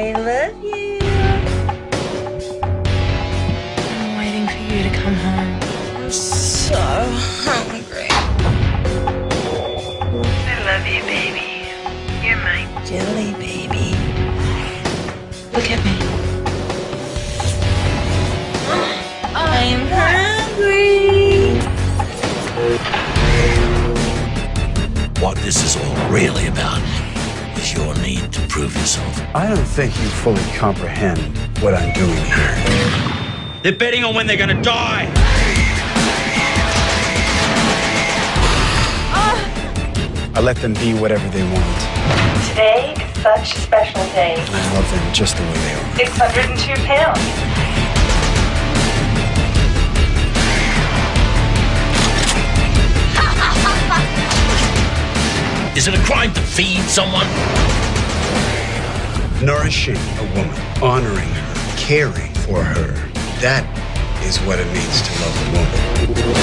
I love you. I'm waiting for you to come home. I'm so hungry. I love you, baby. You're my Jelly baby. Look at me. I'm hungry. What this is all really about is your need to prove yourself. I don't think you fully comprehend what I'm doing here. They're betting on when they're gonna die! I let them be whatever they want. Today is such a special day. And I love them just the way they are. 602 pounds. Is it a crime to feed someone? Nourishing a woman, honoring her, caring for her. That is what it means to love a woman.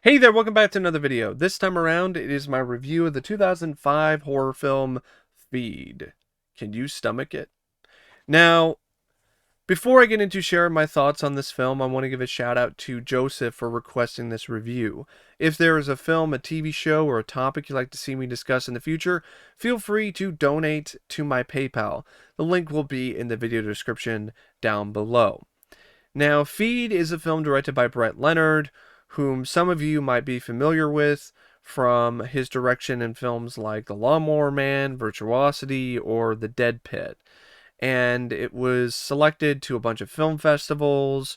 Hey there, welcome back to another video. This time around, it is my review of the 2005 horror film, Feed. Can you stomach it? Now, before I get into sharing my thoughts on this film, I want to give a shout out to Joseph for requesting this review. If there is a film, a TV show, or a topic you'd like to see me discuss in the future, feel free to donate to my PayPal. The link will be in the video description down below. Now, Feed is a film directed by Leonard, whom some of you might be familiar with from his direction in films like The Lawnmower Man, Virtuosity, or The Dead Pit. And it was selected to a bunch of film festivals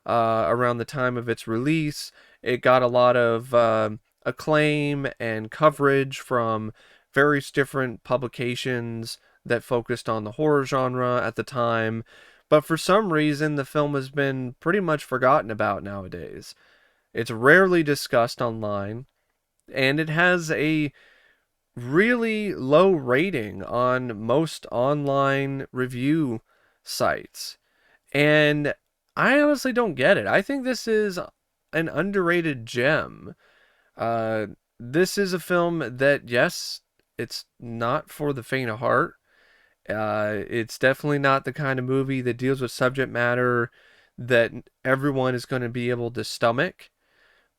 around the time of its release. It got a lot of acclaim and coverage from various different publications that focused on the horror genre at the time. But for some reason, the film has been pretty much forgotten about nowadays. It's rarely discussed online, and it has a really low rating on most online review sites. And I honestly don't get it. I think this is an underrated gem. This is a film that, yes, it's not for the faint of heart. It's definitely not the kind of movie that deals with subject matter that everyone is going to be able to stomach.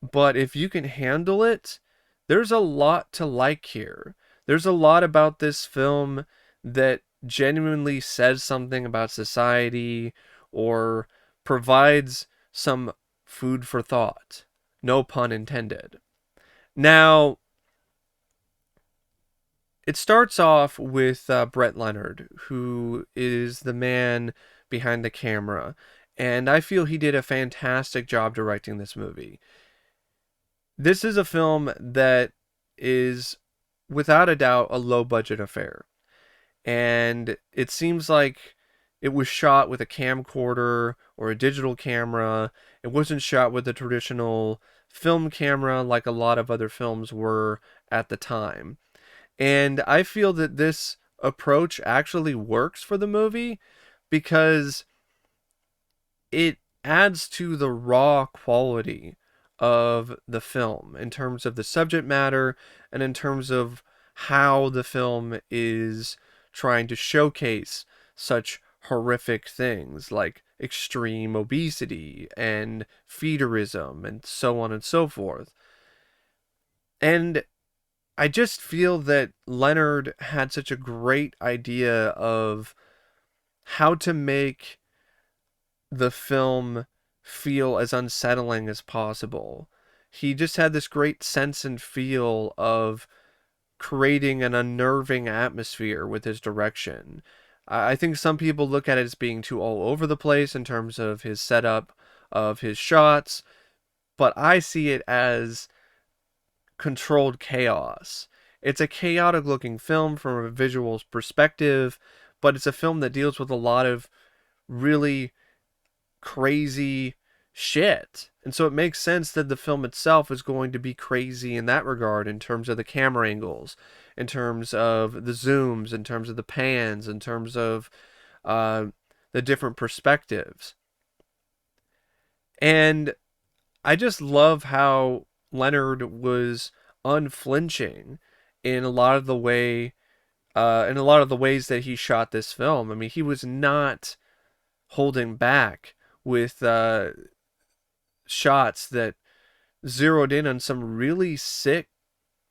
But if you can handle it, there's a lot to like here. There's a lot about this film that genuinely says something about society or provides some food for thought. No pun intended. Now, it starts off with Leonard, who is the man behind the camera. And I feel he did a fantastic job directing this movie. This is a film that is, without a doubt, a low-budget affair. And it seems like it was shot with a camcorder or a digital camera. It wasn't shot with a traditional film camera like a lot of other films were at the time. And I feel that this approach actually works for the movie because it adds to the raw quality of the film in terms of the subject matter and in terms of how the film is trying to showcase such horrific things like extreme obesity and feederism and so on and so forth. And I just feel that Leonard had such a great idea of how to make the film feel as unsettling as possible. He just had this great sense and feel of creating an unnerving atmosphere with his direction. I think some people look at it as being too all over the place in terms of his setup of his shots, but I see it as controlled chaos. It's a chaotic looking film from a visual perspective, but it's a film that deals with a lot of really crazy shit. And so it makes sense that the film itself is going to be crazy in that regard, in terms of the camera angles, in terms of the zooms, in terms of the pans, in terms of the different perspectives. And I just love how Leonard was unflinching in a lot of the ways that he shot this film. I mean, he was not holding back with shots that zeroed in on some really sick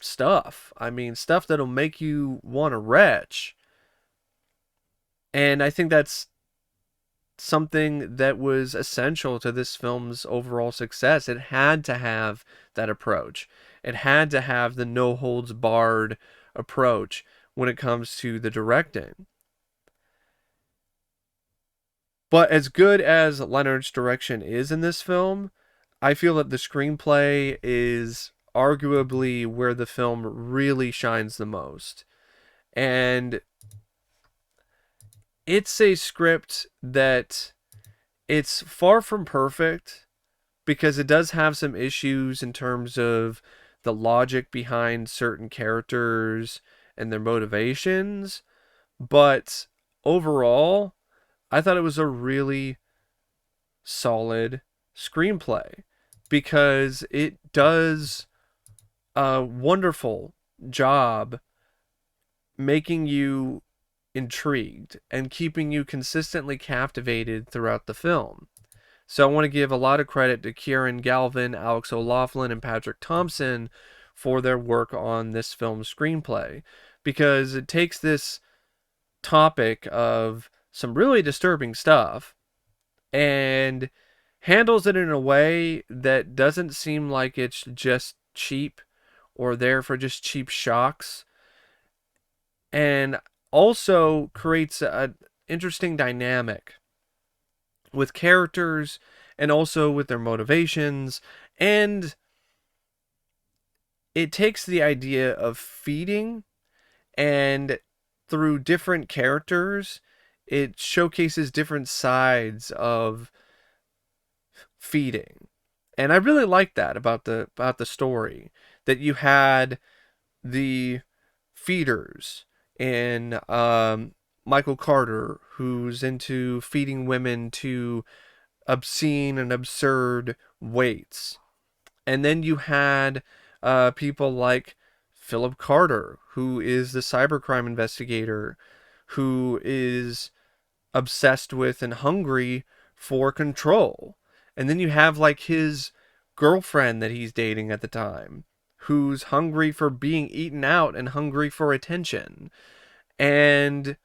stuff. I mean, stuff that'll make you want to retch. And I think that's something that was essential to this film's overall success. It had to have that approach. It had to have the no holds barred approach when it comes to the directing. But as good as Leonard's direction is in this film, I feel that the screenplay is arguably where the film really shines the most. And it's a script that it's far from perfect because it does have some issues in terms of the logic behind certain characters and their motivations. But overall, I thought it was a really solid screenplay because it does a wonderful job making you intrigued and keeping you consistently captivated throughout the film. So I want to give a lot of credit to Kieran Galvin, Alex O'Loughlin, and Patrick Thompson for their work on this film's screenplay, because it takes this topic of some really disturbing stuff and handles it in a way that doesn't seem like it's just cheap or there for just cheap shocks, and also creates an interesting dynamic with characters and also with their motivations. And it takes the idea of feeding, and through different characters it showcases different sides of feeding. And I really like that about the story, that you had the feeders in Michael Carter, who's into feeding women to obscene and absurd weights. And then you had people like Philip Carter, who is the cybercrime investigator, who is obsessed with and hungry for control. And then you have like his girlfriend that he's dating at the time, who's hungry for being eaten out and hungry for attention. And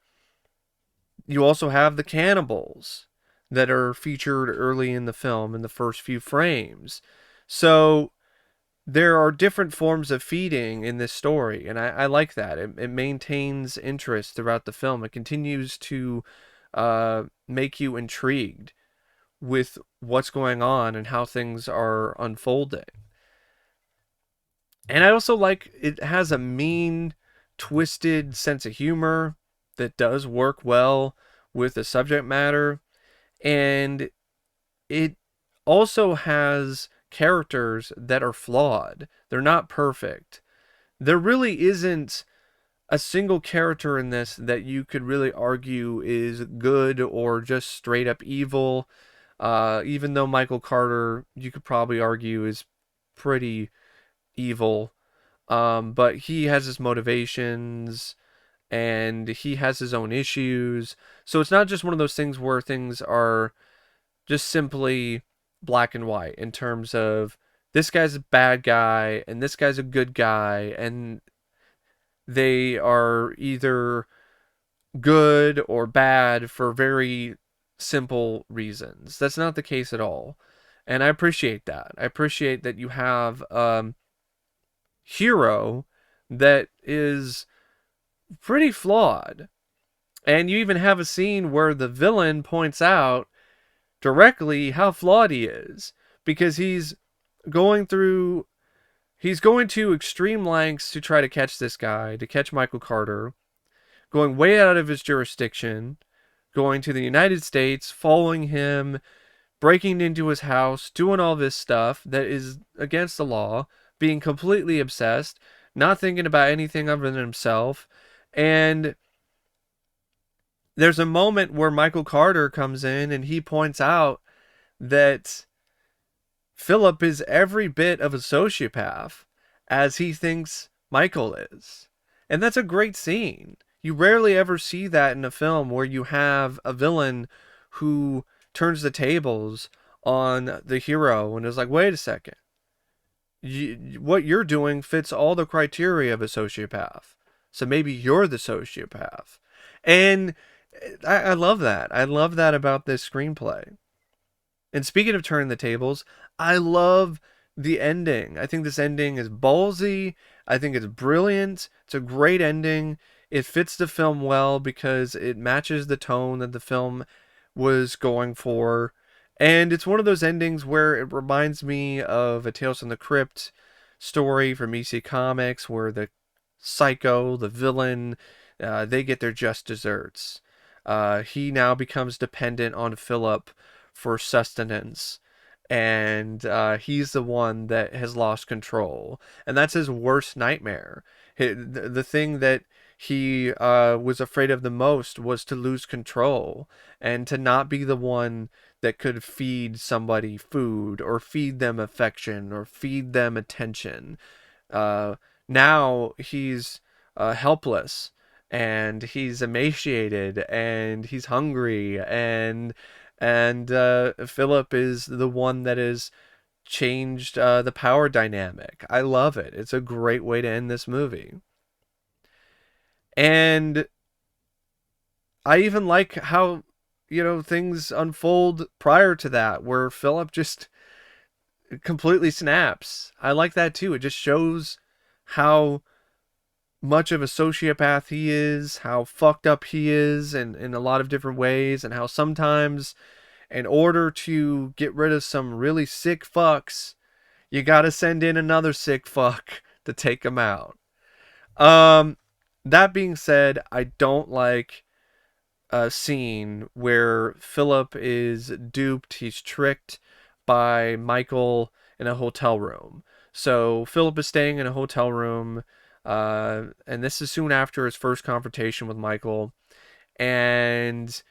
you also have the cannibals that are featured early in the film in the first few frames. So there are different forms of feeding in this story, and I like that. It maintains interest throughout the film. It continues to make you intrigued with what's going on and how things are unfolding. And I also like it has a mean, twisted sense of humor that does work well with the subject matter. And it also has characters that are flawed. They're not perfect. There really isn't a single character in this that you could really argue is good or just straight up evil. Even though Michael Carter, you could probably argue, is pretty evil. But he has his motivations and he has his own issues. So it's not just one of those things where things are just simply black and white in terms of this guy's a bad guy and this guy's a good guy, and they are either good or bad for very simple reasons. That's not the case at all. And I appreciate that. I appreciate that you have hero that is pretty flawed. And you even have a scene where the villain points out directly how flawed he is, because he's going to extreme lengths to try to catch this guy, to catch Michael Carter, going way out of his jurisdiction, going to the United States, following him, breaking into his house, doing all this stuff that is against the law, being completely obsessed, not thinking about anything other than himself. And there's a moment where Michael Carter comes in and he points out that Philip is every bit of a sociopath as he thinks Michael is. And that's a great scene. You rarely ever see that in a film where you have a villain who turns the tables on the hero and is like, wait a second. What you're doing fits all the criteria of a sociopath. So maybe you're the sociopath. And I love that. I love that about this screenplay. And speaking of turning the tables, I love the ending. I think this ending is ballsy. I think it's brilliant. It's a great ending. It fits the film well because it matches the tone that the film was going for. And it's one of those endings where it reminds me of a Tales from the Crypt story from EC Comics where the psycho, the villain, they get their just desserts. He now becomes dependent on Philip for sustenance, and he's the one that has lost control, and that's his worst nightmare. The thing that he was afraid of the most was to lose control and to not be the one that could feed somebody food or feed them affection or feed them attention. Now he's helpless, and he's emaciated, and he's hungry, and Philip is the one that has changed the power dynamic. I love it. It's a great way to end this movie. And I even like how, things unfold prior to that, where Philip just completely snaps. I like that too. It just shows how much of a sociopath he is, how fucked up he is in a lot of different ways, and how sometimes in order to get rid of some really sick fucks, you gotta send in another sick fuck to take him out. That being said, I don't like a scene where Philip is duped, he's tricked by Michael in a hotel room. So Philip is staying in a hotel room, and this is soon after his first confrontation with Michael, and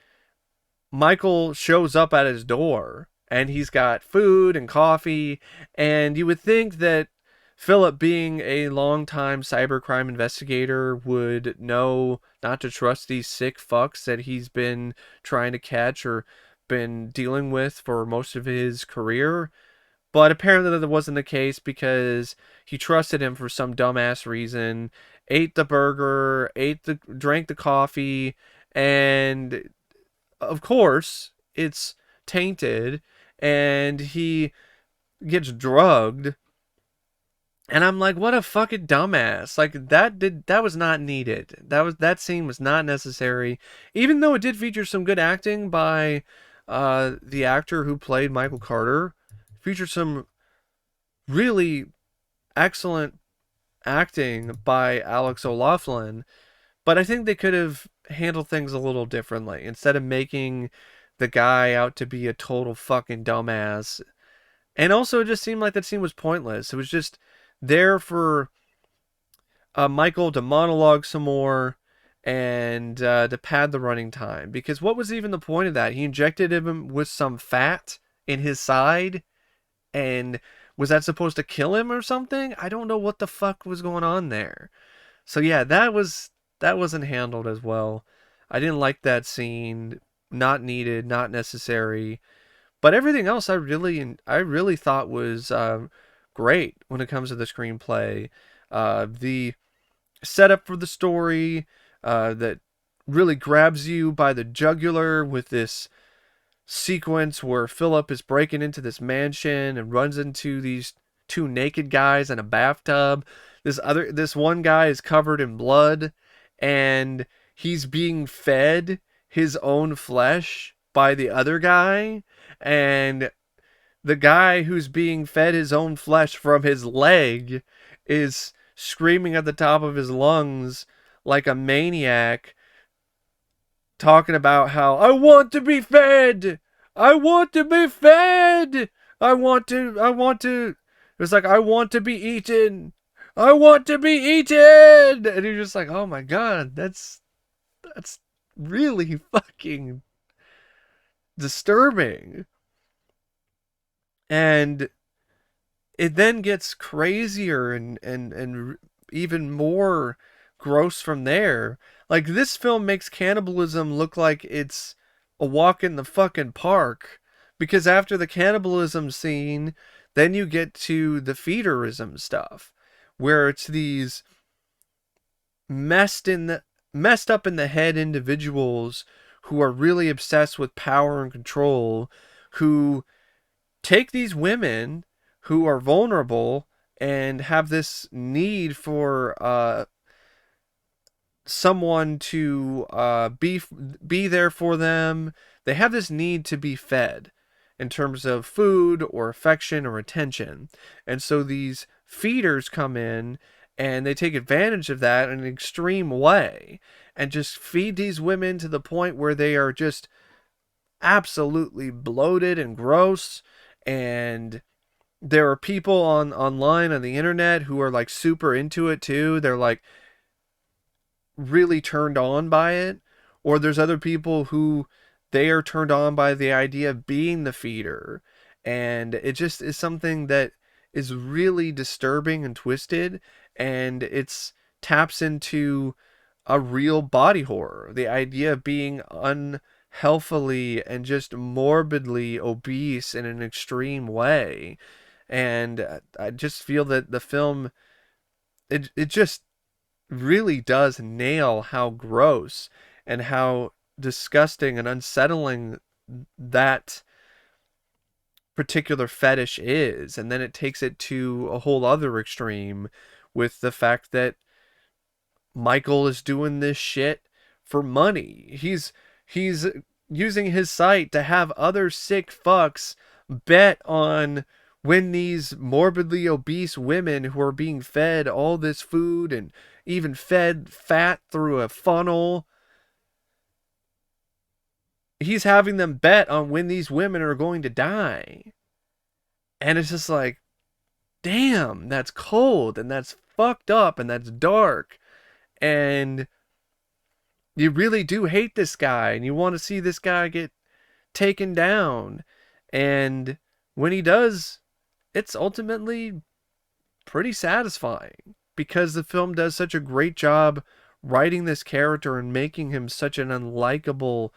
Michael shows up at his door, and he's got food and coffee, and you would think that Philip, being a longtime cybercrime investigator, would know not to trust these sick fucks that he's been trying to catch or been dealing with for most of his career. But apparently that wasn't the case, because he trusted him for some dumbass reason, ate the burger, drank the coffee, and of course it's tainted, and he gets drugged. And I'm like, what a fucking dumbass. Like, that was not needed. That scene was not necessary. Even though it did feature some good acting by the actor who played Michael Carter. Featured some really excellent acting by Alex O'Loughlin. But I think they could have handled things a little differently. Instead of making the guy out to be a total fucking dumbass. And also, it just seemed like that scene was pointless. It was just there for Michael to monologue some more and to pad the running time. Because what was even the point of that? He injected him with some fat in his side, and was that supposed to kill him or something? I don't know what the fuck was going on there. So yeah, that wasn't handled as well. I didn't like that scene. Not needed, not necessary. But everything else I really thought was great when it comes to the screenplay. The setup for the story that really grabs you by the jugular with this sequence where Philip is breaking into this mansion and runs into these two naked guys in a bathtub. This one guy is covered in blood, and he's being fed his own flesh by the other guy, and the guy who's being fed his own flesh from his leg is screaming at the top of his lungs like a maniac, talking about how, I want to be fed! I want to be fed! I want to, it was like, I want to be eaten! I want to be eaten! And you're just like, oh my god, that's really fucking disturbing. And it then gets crazier and even more gross from there. Like, this film makes cannibalism look like it's a walk in the fucking park, because after the cannibalism scene, then you get to the feederism stuff, where it's these messed up in the head individuals who are really obsessed with power and control, who take these women who are vulnerable and have this need for someone to be there for them. They have this need to be fed in terms of food or affection or attention. And so these feeders come in and they take advantage of that in an extreme way and just feed these women to the point where they are just absolutely bloated and gross. And there are people online on the internet who are like super into it too. They're like really turned on by it. Or there's other people who they are turned on by the idea of being the feeder. And it just is something that is really disturbing and twisted. And it's taps into a real body horror. The idea of being unhealthily and just morbidly obese in an extreme way. And I just feel that the film, it just really does nail how gross and how disgusting and unsettling that particular fetish is. And then it takes it to a whole other extreme with the fact that Michael is doing this shit for money. He's using his site to have other sick fucks bet on when these morbidly obese women who are being fed all this food and even fed fat through a funnel, he's having them bet on when these women are going to die. And it's just like, damn, that's cold and that's fucked up and that's dark. And you really do hate this guy and you want to see this guy get taken down. And when he does, it's ultimately pretty satisfying because the film does such a great job writing this character and making him such an unlikable,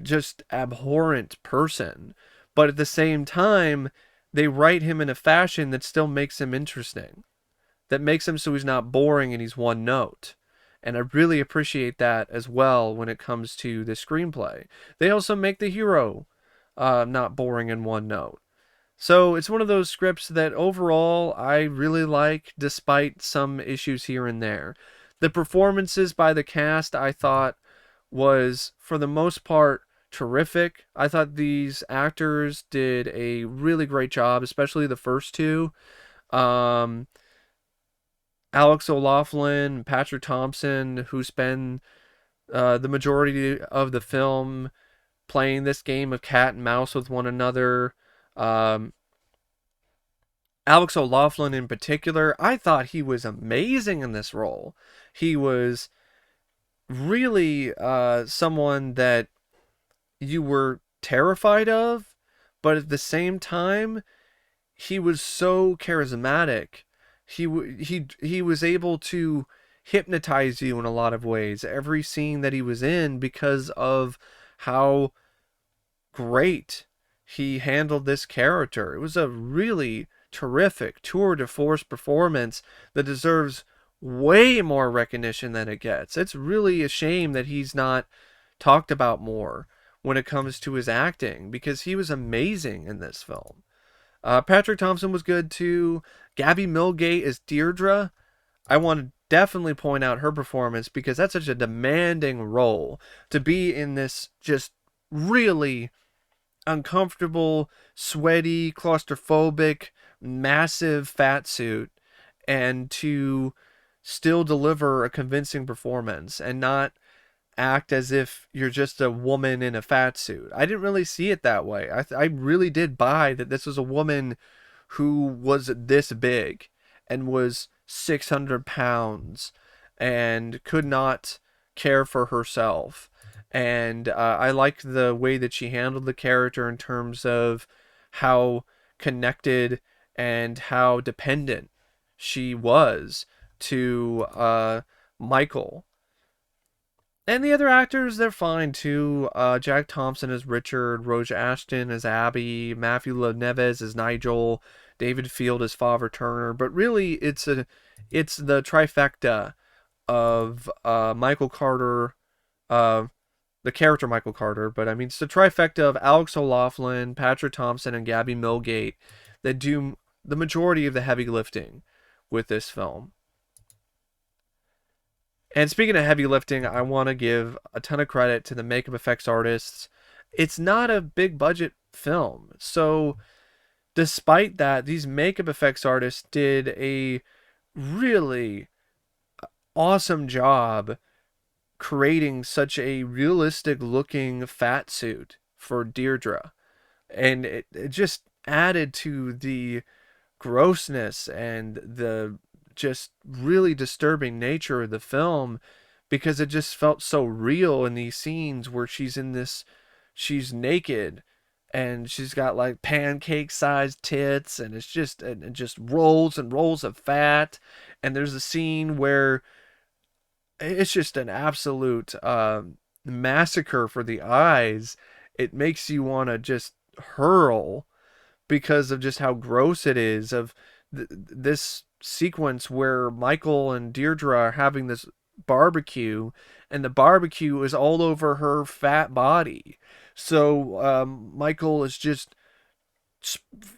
just abhorrent person. But at the same time, they write him in a fashion that still makes him interesting, that makes him so he's not boring and he's one note. And I really appreciate that as well when it comes to the screenplay. They also make the hero not boring and one note. So it's one of those scripts that overall I really like, despite some issues here and there. The performances by the cast I thought was, for the most part, terrific. I thought these actors did a really great job, especially the first two. Alex O'Loughlin, Patrick Thompson, who spend the majority of the film playing this game of cat and mouse with one another. Alex O'Loughlin in particular, I thought he was amazing in this role. He was really someone that you were terrified of, but at the same time, he was so charismatic. He was able to hypnotize you in a lot of ways. Every scene that he was in, because of how great he handled this character. It was a really terrific tour de force performance that deserves way more recognition than it gets. It's really a shame that he's not talked about more when it comes to his acting, because he was amazing in this film. Patrick Thompson was good too. Gabby Milgate as Deirdre. I want to definitely point out her performance because that's such a demanding role to be in this just really uncomfortable, sweaty, claustrophobic, massive fat suit, and to still deliver a convincing performance and not act as if you're just a woman in a fat suit. I didn't really see it that way. I really did buy that this was a woman who was this big and was 600 pounds and could not care for herself. And I liked the way that she handled the character in terms of how connected and how dependent she was to Michael. And the other actors, they're fine too. Jack Thompson as Richard, Roge Ashton as Abby, Matthew Nevez as Nigel, David Field as Father Turner. But really, it's the trifecta of Michael Carter, the character Michael Carter, but I mean, it's the trifecta of Alex O'Loughlin, Patrick Thompson, and Gabby Milgate that do the majority of the heavy lifting with this film. And speaking of heavy lifting, I want to give a ton of credit to the makeup effects artists. It's not a big budget film, so despite that, these makeup effects artists did a really awesome job creating such a realistic looking fat suit for Deirdre. And it just added to the grossness and the just really disturbing nature of the film, because it just felt so real in these scenes where she's naked and she's got like pancake sized tits, and it's just rolls and rolls of fat. And there's a scene where it's just an absolute massacre for the eyes. It makes you want to just hurl because of just how gross it is, of this sequence where Michael and Deirdre are having this barbecue, and the barbecue is all over her fat body. So Michael is just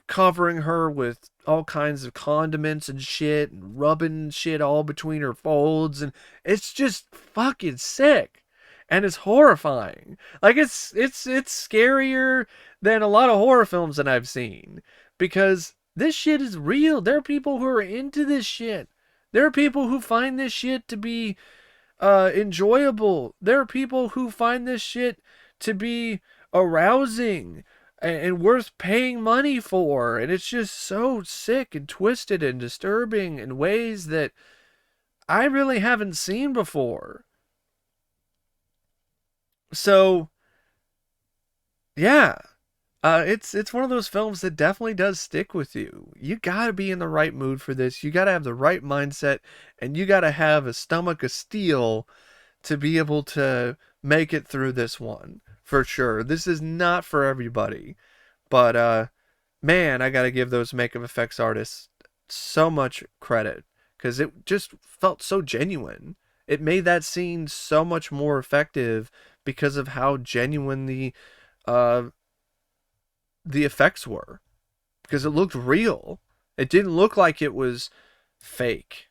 covering her with all kinds of condiments and shit, and rubbing shit all between her folds, and it's just fucking sick, and it's horrifying. Like, it's scarier than a lot of horror films that I've seen, because this shit is real. There are people who are into this shit. There are people who find this shit to be enjoyable. There are people who find this shit to be arousing and worth paying money for. And it's just so sick and twisted and disturbing in ways that I really haven't seen before. So, yeah. It's one of those films that definitely does stick with you. You gotta be in the right mood for this. You gotta have the right mindset, and you gotta have a stomach of steel to be able to make it through this one, for sure. This is not for everybody, but man, I gotta give those makeup effects artists so much credit, because it just felt so genuine. It made that scene so much more effective because of how genuine the effects were, because it looked real. It didn't look like it was fake.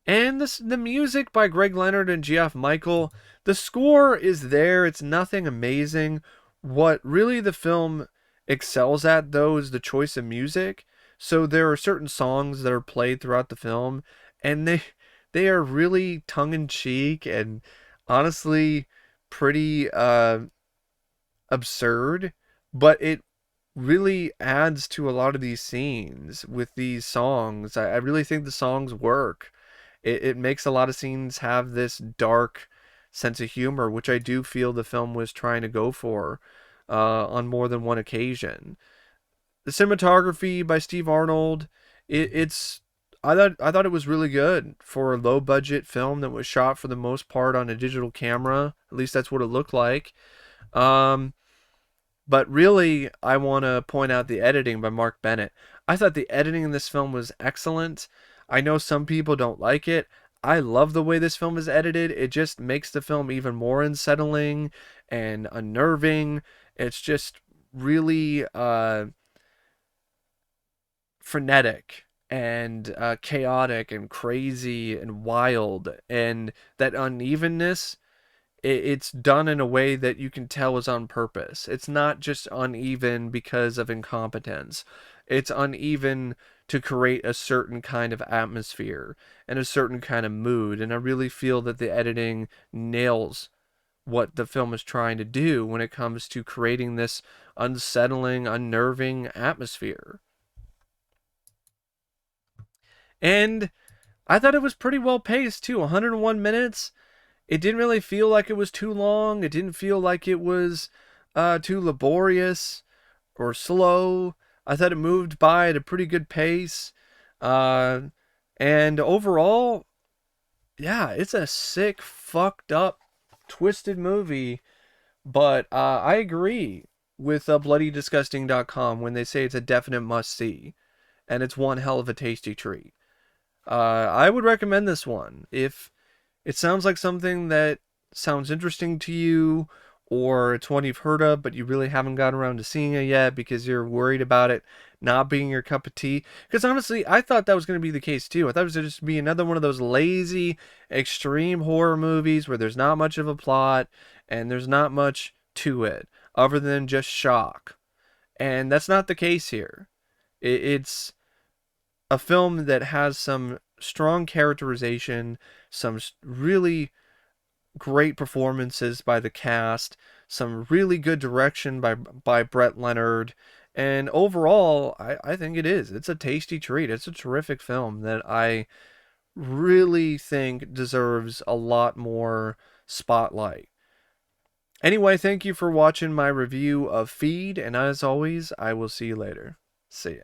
And the music by Greg Leonard and Geoff Michael, the score is there. It's nothing amazing. What really the film excels at, though, is the choice of music. So there are certain songs that are played throughout the film, and they are really tongue-in-cheek and honestly pretty absurd, but it really adds to a lot of these scenes with these songs. I really think the songs work. It makes a lot of scenes have this dark sense of humor, which I do feel the film was trying to go for on more than one occasion. The cinematography by Steve Arnold, I thought it was really good for a low budget film that was shot for the most part on a digital camera. At least that's what it looked like. But really, I want to point out the editing by Mark Bennett. I thought the editing in this film was excellent. I know some people don't like it. I love the way this film is edited. It just makes the film even more unsettling and unnerving. It's just really frenetic and chaotic and crazy and wild. And that unevenness, it's done in a way that you can tell is on purpose. It's not just uneven because of incompetence. It's uneven to create a certain kind of atmosphere and a certain kind of mood. And I really feel that the editing nails what the film is trying to do when it comes to creating this unsettling, unnerving atmosphere. And I thought it was pretty well paced too. 101 minutes. It didn't really feel like it was too long. It didn't feel like it was too laborious or slow. I thought it moved by at a pretty good pace. And overall, yeah, it's a sick, fucked up, twisted movie. But I agree with BloodyDisgusting.com when they say it's a definite must-see. And it's one hell of a tasty treat. I would recommend this one. If it sounds like something that sounds interesting to you, or it's one you've heard of, but you really haven't gotten around to seeing it yet because you're worried about it not being your cup of tea. Because honestly, I thought that was going to be the case too. I thought it was just be another one of those lazy, extreme horror movies where there's not much of a plot and there's not much to it other than just shock. And that's not the case here. It's a film that has some strong characterization, some really great performances by the cast, some really good direction by Brett Leonard, and overall, I think it is. It's a tasty treat. It's a terrific film that I really think deserves a lot more spotlight. Anyway, thank you for watching my review of Feed, and as always, I will see you later. See ya.